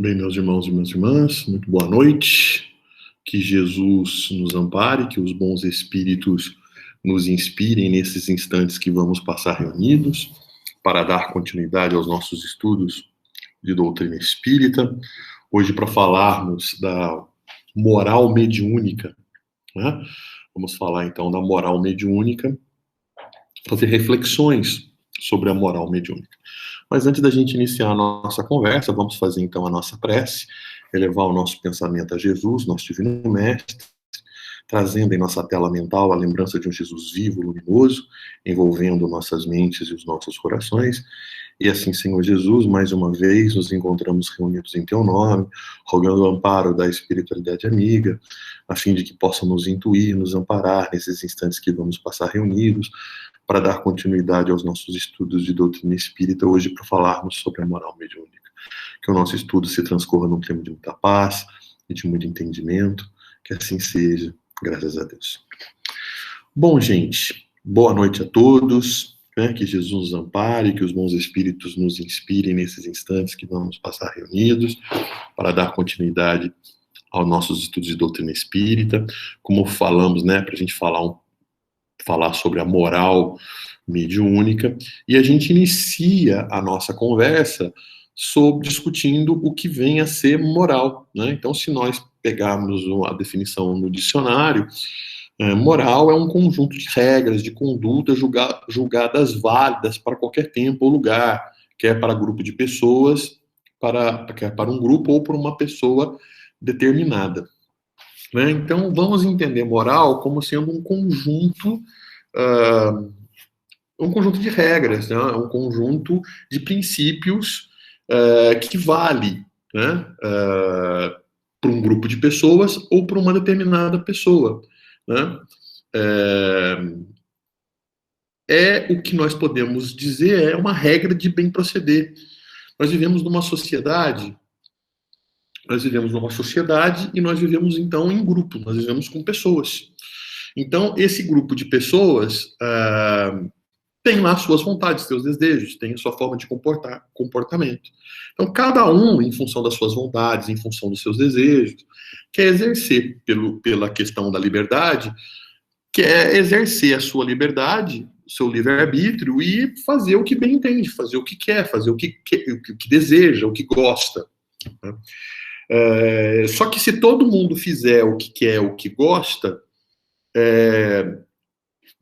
Bem, meus irmãos e minhas irmãs, muito boa noite. Que Jesus nos ampare, que os bons espíritos nos inspirem nesses instantes que vamos passar reunidos para dar continuidade aos nossos estudos de doutrina espírita. Hoje, para falarmos da moral mediúnica, né? Vamos falar então da moral mediúnica, fazer reflexões sobre a moral mediúnica. Mas antes da gente iniciar a nossa conversa, vamos fazer então a nossa prece, elevar o nosso pensamento a Jesus, nosso Divino Mestre, trazendo em nossa tela mental a lembrança de um Jesus vivo, luminoso, envolvendo nossas mentes e os nossos corações. E assim, Senhor Jesus, mais uma vez nos encontramos reunidos em Teu nome, rogando o amparo da espiritualidade amiga, a fim de que possa nos intuir, nos amparar nesses instantes que vamos passar reunidos, para dar continuidade aos nossos estudos de doutrina espírita, hoje para falarmos sobre a moral mediúnica. Que o nosso estudo se transcorra num clima de muita paz e de muito entendimento, que assim seja, graças a Deus. Bom, gente, boa noite a todos, né? Que Jesus nos ampare, que os bons espíritos nos inspirem nesses instantes que vamos passar reunidos, para dar continuidade aos nossos estudos de doutrina espírita. Como falamos, né, para a gente falar sobre a moral mediúnica, e a gente inicia a nossa conversa discutindo o que vem a ser moral, né? Então, se nós pegarmos a definição no dicionário, moral é um conjunto de regras, de conduta julgadas válidas para qualquer tempo ou lugar, quer para grupo de pessoas, quer para um grupo ou para uma pessoa determinada. Né? Então, vamos entender moral como sendo um conjunto de regras, né? Um conjunto de princípios que vale, né? Para um grupo de pessoas ou para uma determinada pessoa. Né? É o que nós podemos dizer, é uma regra de bem proceder. Nós vivemos numa sociedade e nós vivemos, então, em grupo, nós vivemos com pessoas. Então, esse grupo de pessoas tem lá suas vontades, seus desejos, tem a sua forma de comportamento. Então, cada um, em função das suas vontades, em função dos seus desejos, quer exercer, pela questão da liberdade, quer exercer a sua liberdade, o seu livre-arbítrio e fazer o que bem entende, fazer o que quer, fazer o que deseja, o que gosta. Né? Só que se todo mundo fizer o que quer, o que gosta,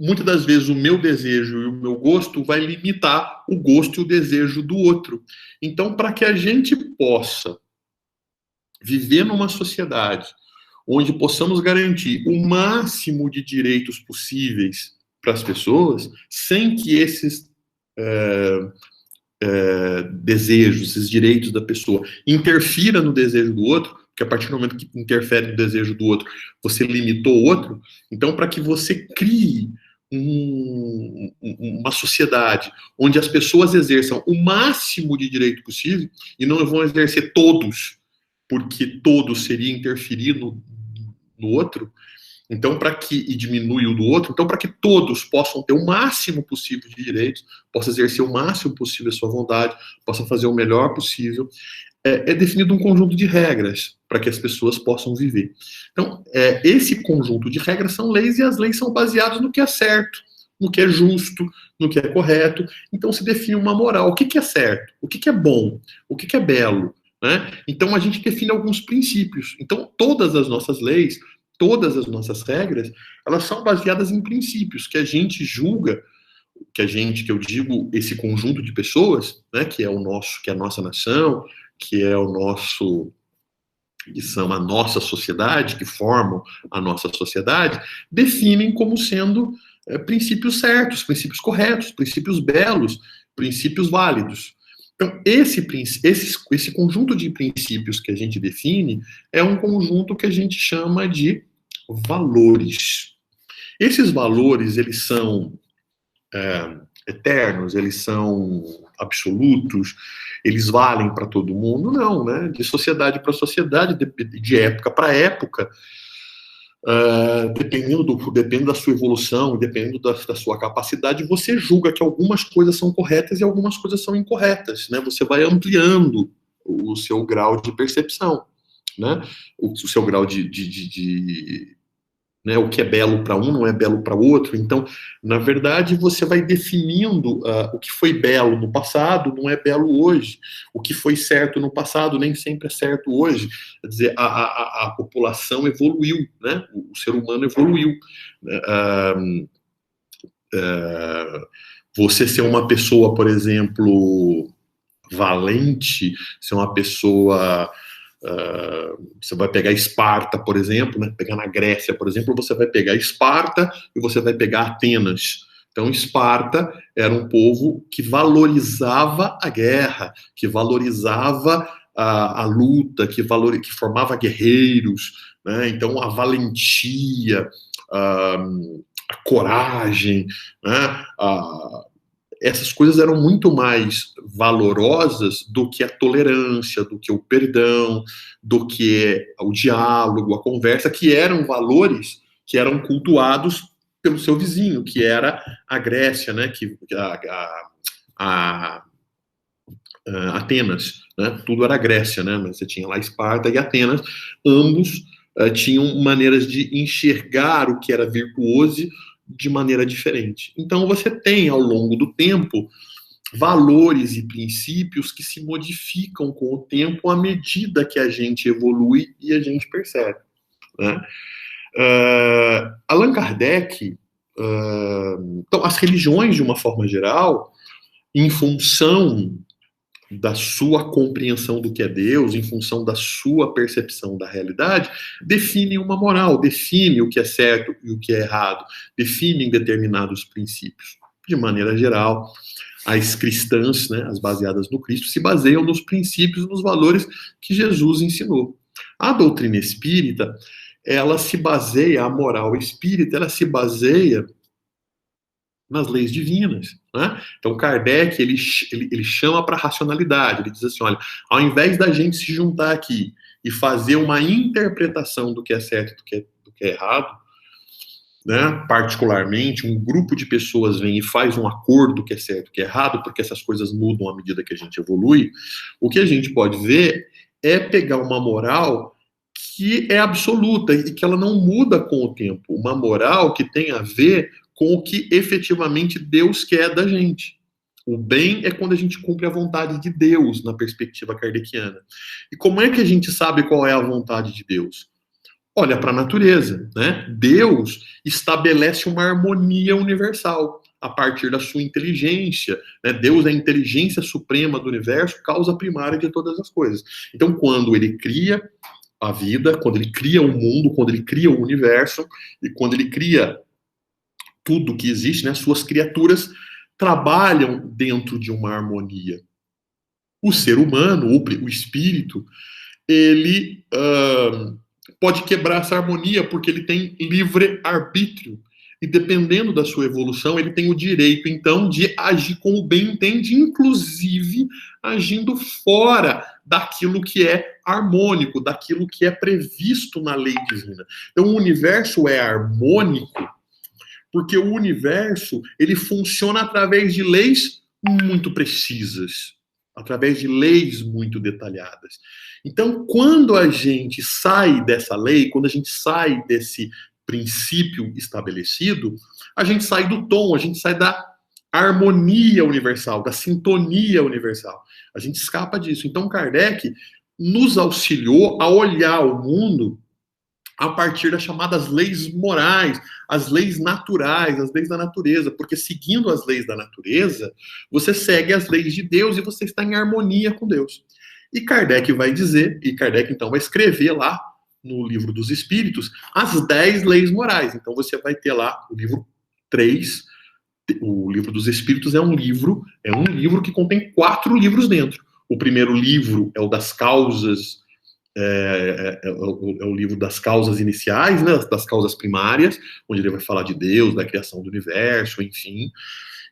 muitas das vezes o meu desejo e o meu gosto vai limitar o gosto e o desejo do outro. Então, para que a gente possa viver numa sociedade onde possamos garantir o máximo de direitos possíveis para as pessoas, sem que esses desejos, esses direitos da pessoa interfira no desejo do outro, porque a partir do momento que interfere no desejo do outro, você limitou o outro. Então, para que você crie uma sociedade onde as pessoas exerçam o máximo de direito possível, e não vão exercer todos, porque todos seria interferir no outro, então, e diminui o do outro, então, para que todos possam ter o máximo possível de direitos, possam exercer o máximo possível a sua vontade, possam fazer o melhor possível, é definido um conjunto de regras para que as pessoas possam viver. Então, esse conjunto de regras são leis, e as leis são baseadas no que é certo, no que é justo, no que é correto. Então, se define uma moral. O que é certo? O que é bom? O que é belo? Né? Então, a gente define alguns princípios. Então, todas as nossas leis, todas as nossas regras, elas são baseadas em princípios que a gente julga, que eu digo, esse conjunto de pessoas, né, que é a nossa nação, que é que são a nossa sociedade, que formam a nossa sociedade, definem como sendo princípios certos, princípios corretos, princípios belos, princípios válidos. Então, esse conjunto de princípios que a gente define é um conjunto que a gente chama de valores. Esses valores, eles são eternos, eles são absolutos, eles valem para todo mundo? Não, né? De sociedade para sociedade, de época para época, dependendo da sua evolução, dependendo da sua capacidade, você julga que algumas coisas são corretas e algumas coisas são incorretas, né? Você vai ampliando o seu grau de percepção, né? O seu grau né, o que é belo para um não é belo para o outro. Então, na verdade, você vai definindo o que foi belo no passado não é belo hoje. O que foi certo no passado nem sempre é certo hoje. Quer dizer, a população evoluiu, né? O ser humano evoluiu. Você ser uma pessoa, por exemplo, valente, ser uma pessoa... você vai pegar Esparta, por exemplo, né? Pegar na Grécia, por exemplo, você vai pegar Esparta e você vai pegar Atenas. Então, Esparta era um povo que valorizava a guerra, que valorizava a luta, que formava guerreiros, né? Então, a valentia, a coragem, né? Essas coisas eram muito mais valorosas do que a tolerância, do que o perdão, do que o diálogo, a conversa, que eram valores que eram cultuados pelo seu vizinho, que era a Grécia, né? Atenas, né? Tudo era Grécia, né? Mas você tinha lá Esparta e Atenas, ambos tinham maneiras de enxergar o que era virtuoso de maneira diferente. Então você tem, ao longo do tempo, valores e princípios que se modificam com o tempo à medida que a gente evolui e a gente percebe, né? Allan Kardec, então as religiões, de uma forma geral, em função da sua compreensão do que é Deus, em função da sua percepção da realidade, definem uma moral, definem o que é certo e o que é errado, definem determinados princípios. De maneira geral, as cristãs, né, as baseadas no Cristo, se baseiam nos princípios, nos valores que Jesus ensinou. A doutrina espírita, ela se baseia, a moral espírita, ela se baseia nas leis divinas, né? Então Kardec, ele chama para a racionalidade, ele diz assim, olha, ao invés da gente se juntar aqui e fazer uma interpretação do que é certo e do que é errado, né? Particularmente, um grupo de pessoas vem e faz um acordo do que é certo e do que é errado, porque essas coisas mudam à medida que a gente evolui, o que a gente pode ver é pegar uma moral que é absoluta e que ela não muda com o tempo, uma moral que tem a ver com o que efetivamente Deus quer da gente. O bem é quando a gente cumpre a vontade de Deus, na perspectiva kardeciana. E como é que a gente sabe qual é a vontade de Deus? Olha para a natureza, né? Deus estabelece uma harmonia universal a partir da sua inteligência, né? Deus é a inteligência suprema do universo, causa primária de todas as coisas. Então, quando ele cria a vida, quando ele cria o mundo, quando ele cria o universo, e quando ele cria tudo que existe, né, suas criaturas trabalham dentro de uma harmonia. O ser humano, o espírito, ele pode quebrar essa harmonia porque ele tem livre-arbítrio. E dependendo da sua evolução, ele tem o direito, então, de agir como bem entende, inclusive agindo fora daquilo que é harmônico, daquilo que é previsto na lei divina. Então, o universo é harmônico porque o universo, ele funciona através de leis muito precisas, através de leis muito detalhadas. Então, quando a gente sai dessa lei, quando a gente sai desse princípio estabelecido, a gente sai do tom, a gente sai da harmonia universal, da sintonia universal. A gente escapa disso. Então, Kardec nos auxiliou a olhar o mundo a partir das chamadas leis morais, as leis naturais, as leis da natureza, porque seguindo as leis da natureza, você segue as leis de Deus e você está em harmonia com Deus. E Kardec vai dizer, e Kardec então vai escrever lá no Livro dos Espíritos, as 10 leis morais. Então você vai ter lá o livro 3, o Livro dos Espíritos é um livro que contém 4 livros dentro. O primeiro livro é o das causas, é o livro das causas iniciais, né, das causas primárias, onde ele vai falar de Deus, da criação do universo, enfim.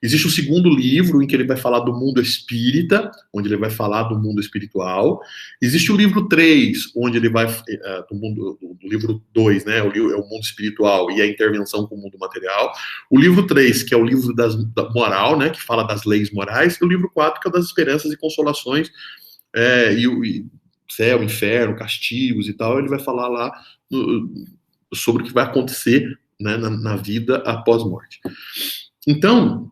Existe o segundo livro, em que ele vai falar do mundo espírita, onde ele vai falar do mundo espiritual. Existe o livro 3, onde ele vai... do livro 2, né, é o mundo espiritual e a intervenção com o mundo material. O livro 3, que é o livro da moral, né, que fala das leis morais. E o livro 4, que é o das esperanças e consolações, e céu, inferno, castigos e tal, ele vai falar lá sobre o que vai acontecer, né, na vida após morte. Então,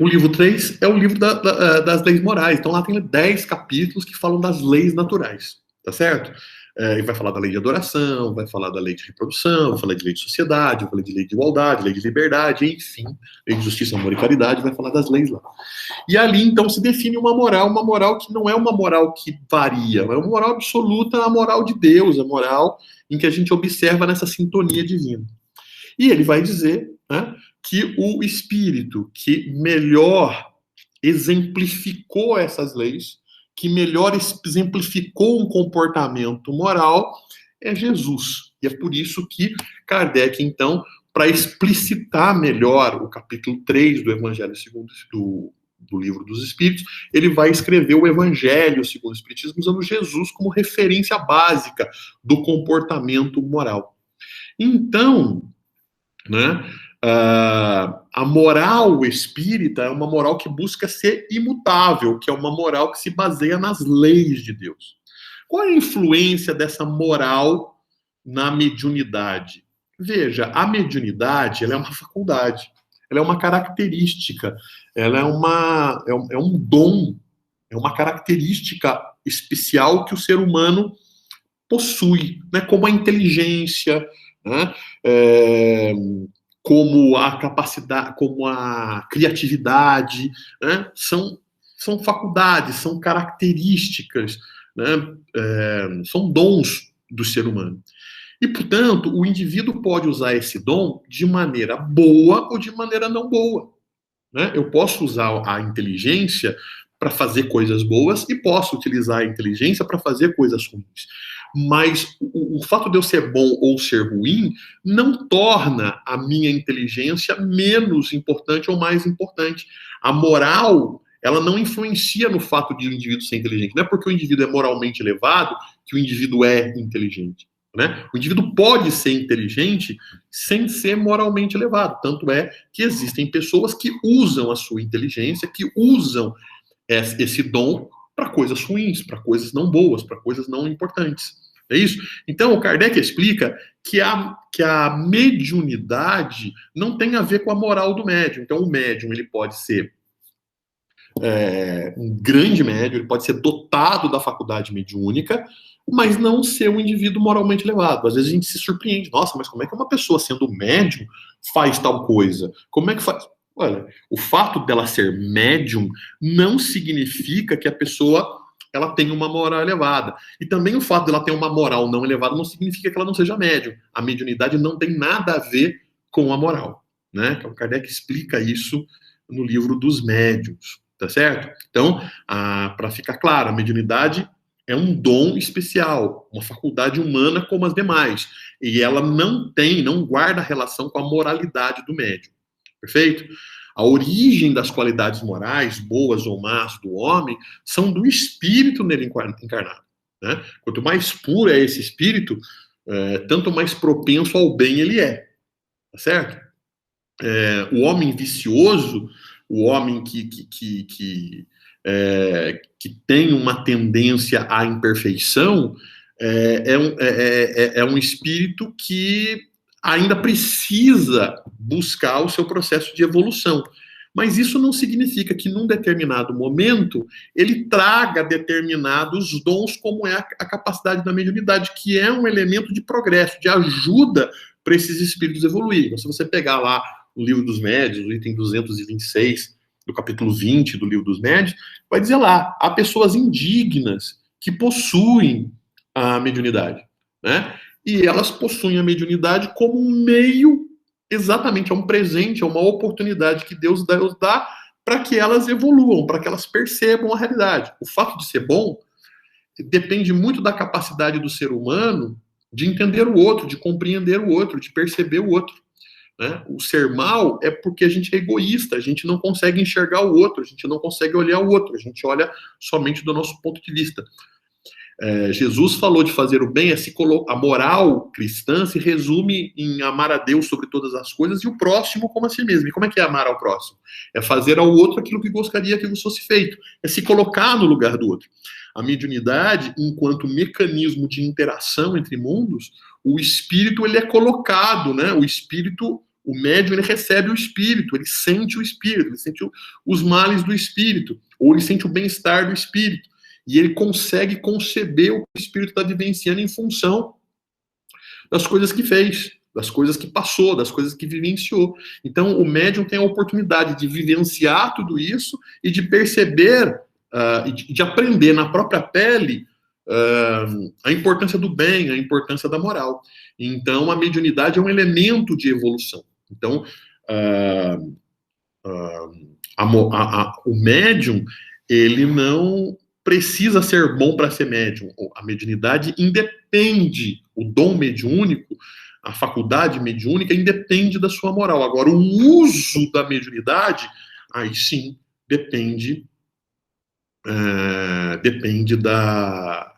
o livro 3 é o livro das leis morais. Então lá tem 10 capítulos que falam das leis naturais, tá certo? E vai falar da lei de adoração, vai falar da lei de reprodução, vai falar de lei de sociedade, vai falar de lei de igualdade, lei de liberdade, enfim, lei de justiça, amor e caridade, vai falar das leis lá. E ali, então, se define uma moral que não é uma moral que varia, é uma moral absoluta, a moral de Deus, a moral em que a gente observa nessa sintonia divina. E ele vai dizer, né, que o espírito que melhor exemplificou essas leis, que melhor exemplificou um comportamento moral, é Jesus. E é por isso que Kardec, então, para explicitar melhor o capítulo 3 do Evangelho segundo do Livro dos Espíritos, ele vai escrever o Evangelho segundo o Espiritismo, usando Jesus como referência básica do comportamento moral. Então, né, a moral espírita é uma moral que busca ser imutável, que é uma moral que se baseia nas leis de Deus. Qual é a influência dessa moral na mediunidade? Veja, a mediunidade, ela é uma faculdade, ela é uma característica, ela é um dom, é uma característica especial que o ser humano possui, né, como a inteligência, né, como a capacidade, como a criatividade, né, são faculdades, são características, né, são dons do ser humano. E, portanto, o indivíduo pode usar esse dom de maneira boa ou de maneira não boa. Né? Eu posso usar a inteligência para fazer coisas boas e posso utilizar a inteligência para fazer coisas ruins. Mas o fato de eu ser bom ou ser ruim não torna a minha inteligência menos importante ou mais importante. A moral, ela não influencia no fato de o indivíduo ser inteligente. Não é porque o indivíduo é moralmente elevado que o indivíduo é inteligente. Né? O indivíduo pode ser inteligente sem ser moralmente elevado. Tanto é que existem pessoas que usam a sua inteligência, que usam esse dom para coisas ruins, para coisas não boas, para coisas não importantes. É isso? Então, o Kardec explica que a mediunidade não tem a ver com a moral do médium. Então, o médium ele pode ser um grande médium, ele pode ser dotado da faculdade mediúnica, mas não ser um indivíduo moralmente elevado. Às vezes a gente se surpreende. Nossa, mas como é que uma pessoa sendo médium faz tal coisa? Como é que faz? Olha, o fato dela ser médium não significa que a pessoa ela tem uma moral elevada. E também o fato dela ter uma moral não elevada não significa que ela não seja médium. A mediunidade não tem nada a ver com a moral. Né? Então, Kardec explica isso no livro dos médiuns. Tá certo? Então, para ficar claro, a mediunidade é um dom especial, uma faculdade humana como as demais. E ela não guarda relação com a moralidade do médium. Perfeito? A origem das qualidades morais, boas ou más, do homem, são do espírito nele encarnado. Né? Quanto mais puro é esse espírito, tanto mais propenso ao bem ele é. Tá certo? O homem vicioso, o homem que tem uma tendência à imperfeição, é um espírito que ainda precisa buscar o seu processo de evolução. Mas isso não significa que, num determinado momento, ele traga determinados dons, como é a capacidade da mediunidade, que é um elemento de progresso, de ajuda para esses espíritos evoluírem. Então, se você pegar lá o Livro dos Médiuns, o item 226, do capítulo 20 do Livro dos Médiuns, vai dizer lá, há pessoas indignas que possuem a mediunidade, né? E elas possuem a mediunidade como um meio, exatamente, é um presente, é uma oportunidade que Deus dá para que elas evoluam, para que elas percebam a realidade. O fato de ser bom depende muito da capacidade do ser humano de entender o outro, de compreender o outro, de perceber o outro. Né? O ser mal é porque a gente é egoísta, a gente não consegue enxergar o outro, a gente não consegue olhar o outro, a gente olha somente do nosso ponto de vista. Jesus falou de fazer o bem, a moral cristã se resume em amar a Deus sobre todas as coisas e o próximo como a si mesmo. E como é que é amar ao próximo? É fazer ao outro aquilo que gostaria que vos fosse feito. É se colocar no lugar do outro. A mediunidade, enquanto mecanismo de interação entre mundos, o espírito ele é colocado, né? O espírito, o médium, ele recebe o espírito, ele sente o espírito, ele sente os males do espírito, ou ele sente o bem-estar do espírito. E ele consegue conceber o que o espírito está vivenciando em função das coisas que fez, das coisas que passou, das coisas que vivenciou. Então, o médium tem a oportunidade de vivenciar tudo isso e de perceber, de aprender na própria pele a importância do bem, a importância da moral. Então, a mediunidade é um elemento de evolução. Então, o médium, ele não precisa ser bom para ser médium. A mediunidade independe, o dom mediúnico, a faculdade mediúnica independe da sua moral. Agora, o uso da mediunidade, aí sim, depende da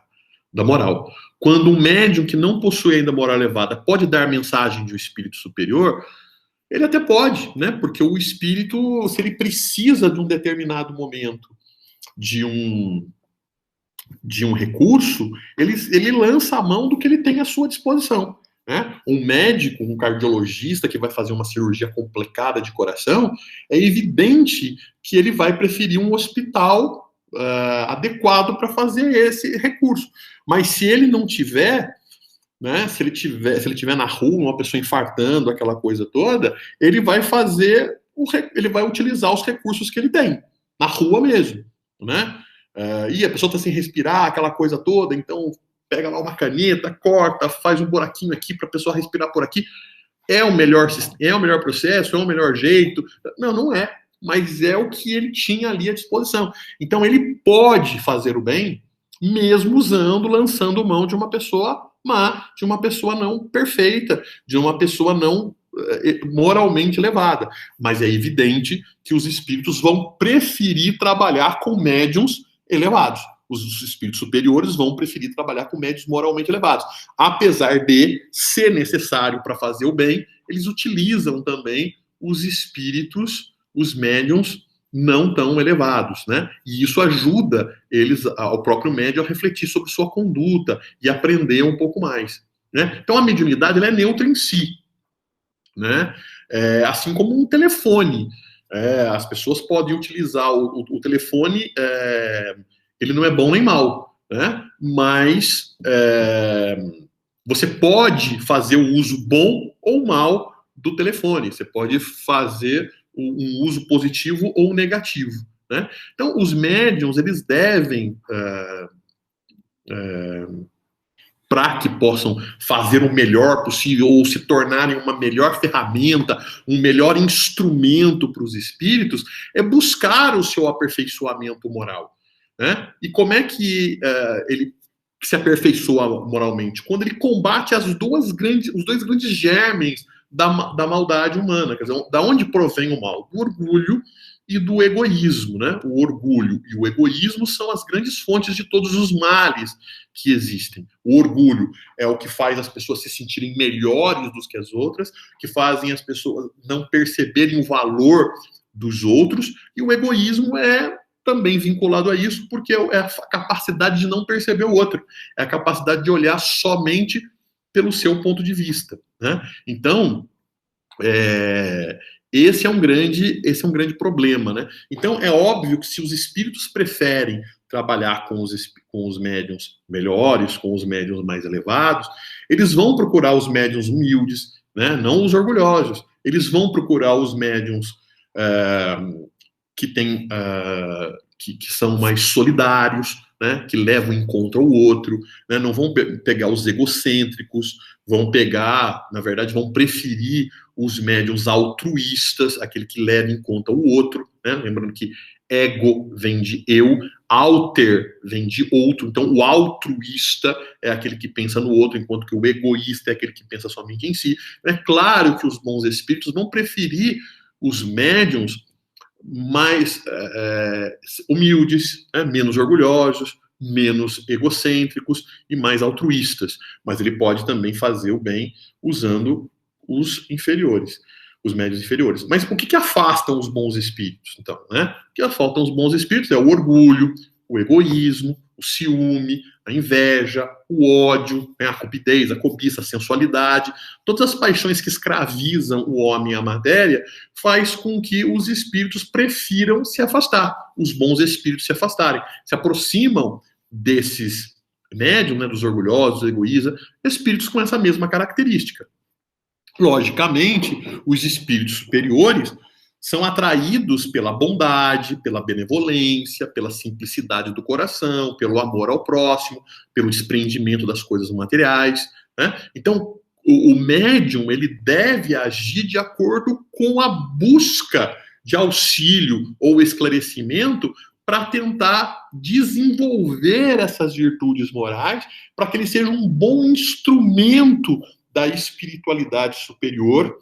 moral. Quando um médium que não possui ainda moral elevada pode dar mensagem de um espírito superior, ele até pode, né? Porque o espírito, se ele precisa de um determinado momento de um recurso, ele lança a mão do que ele tem à sua disposição. Né? Um médico, um cardiologista que vai fazer uma cirurgia complicada de coração, é evidente que ele vai preferir um hospital adequado para fazer esse recurso. Mas se ele não tiver, né, se ele tiver na rua, uma pessoa infartando, aquela coisa toda, ele vai utilizar os recursos que ele tem, na rua mesmo, né? E a pessoa está sem respirar, aquela coisa toda, então pega lá uma caneta, corta, faz um buraquinho aqui para a pessoa respirar por aqui. É o melhor processo? É o melhor jeito? Não, não é. Mas é o que ele tinha ali à disposição. Então ele pode fazer o bem, mesmo lançando mão de uma pessoa má, de uma pessoa não perfeita, de uma pessoa não moralmente elevada. Mas é evidente que os espíritos vão preferir trabalhar com médiuns elevados. Os espíritos superiores vão preferir trabalhar com médiuns moralmente elevados. Apesar de ser necessário para fazer o bem, eles utilizam também os espíritos, os médiuns não tão elevados, né? E isso ajuda ao próprio médium a refletir sobre sua conduta e aprender um pouco mais, né? Então a mediunidade ela é neutra em si, né? Assim como um telefone. As pessoas podem utilizar o telefone, ele não é bom nem mal, né? Mas você pode fazer o uso bom ou mal do telefone. Você pode fazer um uso positivo ou negativo, né? Então, os médiums, eles devem, para que possam fazer o melhor possível ou se tornarem uma melhor ferramenta, um melhor instrumento para os espíritos, é buscar o seu aperfeiçoamento moral, né? E como é que ele se aperfeiçoa moralmente? Quando ele combate os dois grandes germes da maldade humana. Quer dizer, da onde provém o mal? Do orgulho e do egoísmo, né? O orgulho e o egoísmo são as grandes fontes de todos os males que existem. O orgulho é o que faz as pessoas se sentirem melhores do que as outras, que fazem as pessoas não perceberem o valor dos outros, e o egoísmo é também vinculado a isso, porque é a capacidade de não perceber o outro, é a capacidade de olhar somente pelo seu ponto de vista, né? Então, esse é um grande problema, né? Então, é óbvio que se os espíritos preferem trabalhar com os médiuns melhores, com os médiuns mais elevados, eles vão procurar os médiuns humildes, né? Não os orgulhosos. Eles vão procurar os médiuns que são mais solidários, né, que levam em conta o outro, né, não vão pegar os egocêntricos, vão preferir os médiuns altruístas, aquele que leva em conta o outro, né, lembrando que ego vem de eu, alter vem de outro, então o altruísta é aquele que pensa no outro, enquanto que o egoísta é aquele que pensa somente em si. É claro que os bons espíritos vão preferir os médiuns mais humildes, né, menos orgulhosos, menos egocêntricos e mais altruístas, mas ele pode também fazer o bem usando os inferiores, os médios inferiores. Mas o que afastam os bons espíritos, então, né? O que afastam os bons espíritos é o orgulho, o egoísmo, o ciúme, a inveja, o ódio, né, a cupidez, a cobiça, a sensualidade, todas as paixões que escravizam o homem e a matéria, faz com que os espíritos prefiram se afastar, os bons espíritos se afastarem, se aproximam desses médiums, né, dos orgulhosos, egoístas, espíritos com essa mesma característica. Logicamente, os espíritos superiores são atraídos pela bondade, pela benevolência, pela simplicidade do coração, pelo amor ao próximo, pelo desprendimento das coisas materiais, né? Então, o médium, ele deve agir de acordo com a busca de auxílio ou esclarecimento para tentar desenvolver essas virtudes morais, para que ele seja um bom instrumento da espiritualidade superior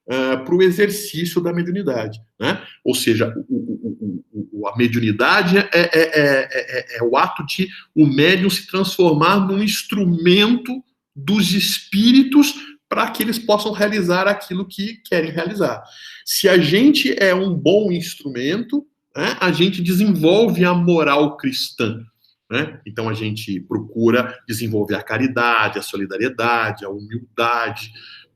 para o exercício da mediunidade, né? Ou seja, a mediunidade é o ato de o médium se transformar num instrumento dos espíritos para que eles possam realizar aquilo que querem realizar. Se a gente é um bom instrumento, né, a gente desenvolve a moral cristã, né? Então a gente procura desenvolver a caridade, a solidariedade, a humildade,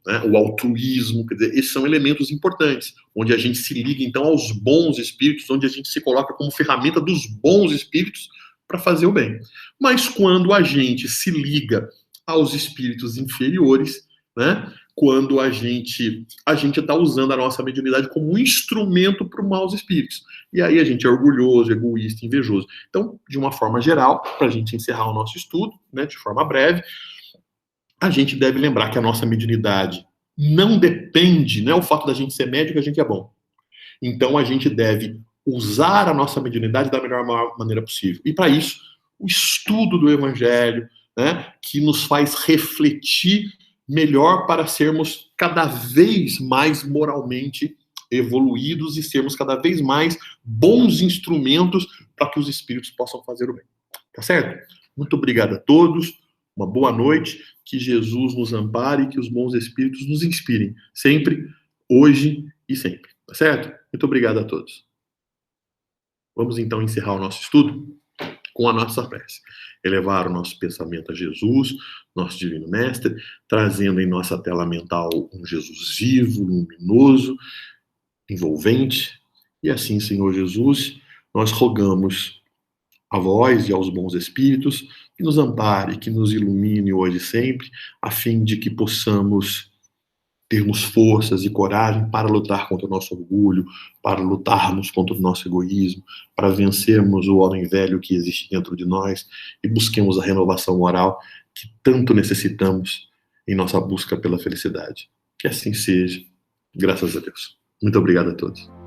né, o altruísmo, quer dizer, esses são elementos importantes, onde a gente se liga então aos bons espíritos, onde a gente se coloca como ferramenta dos bons espíritos para fazer o bem. Mas quando a gente se liga aos espíritos inferiores, né, quando a gente está usando a nossa mediunidade como um instrumento para os maus espíritos. E aí a gente é orgulhoso, egoísta, invejoso. Então, de uma forma geral, para a gente encerrar o nosso estudo, né, de forma breve, a gente deve lembrar que a nossa mediunidade não depende, não é o fato da gente ser médium que a gente é bom. Então a gente deve usar a nossa mediunidade da melhor maneira possível. E para isso, o estudo do Evangelho, né, que nos faz refletir melhor para sermos cada vez mais moralmente evoluídos e sermos cada vez mais bons instrumentos para que os espíritos possam fazer o bem. Tá certo? Muito obrigado a todos. Uma boa noite, que Jesus nos ampare e que os bons espíritos nos inspirem, sempre, hoje e sempre. Tá certo? Muito obrigado a todos. Vamos então encerrar o nosso estudo com a nossa prece. Elevar o nosso pensamento a Jesus, nosso Divino Mestre, trazendo em nossa tela mental um Jesus vivo, luminoso, envolvente. E assim, Senhor Jesus, nós rogamos a vós e aos bons espíritos que nos ampare, que nos ilumine hoje e sempre, a fim de que possamos termos forças e coragem para lutar contra o nosso orgulho, para lutarmos contra o nosso egoísmo, para vencermos o homem velho que existe dentro de nós e busquemos a renovação moral que tanto necessitamos em nossa busca pela felicidade. Que assim seja, graças a Deus. Muito obrigado a todos.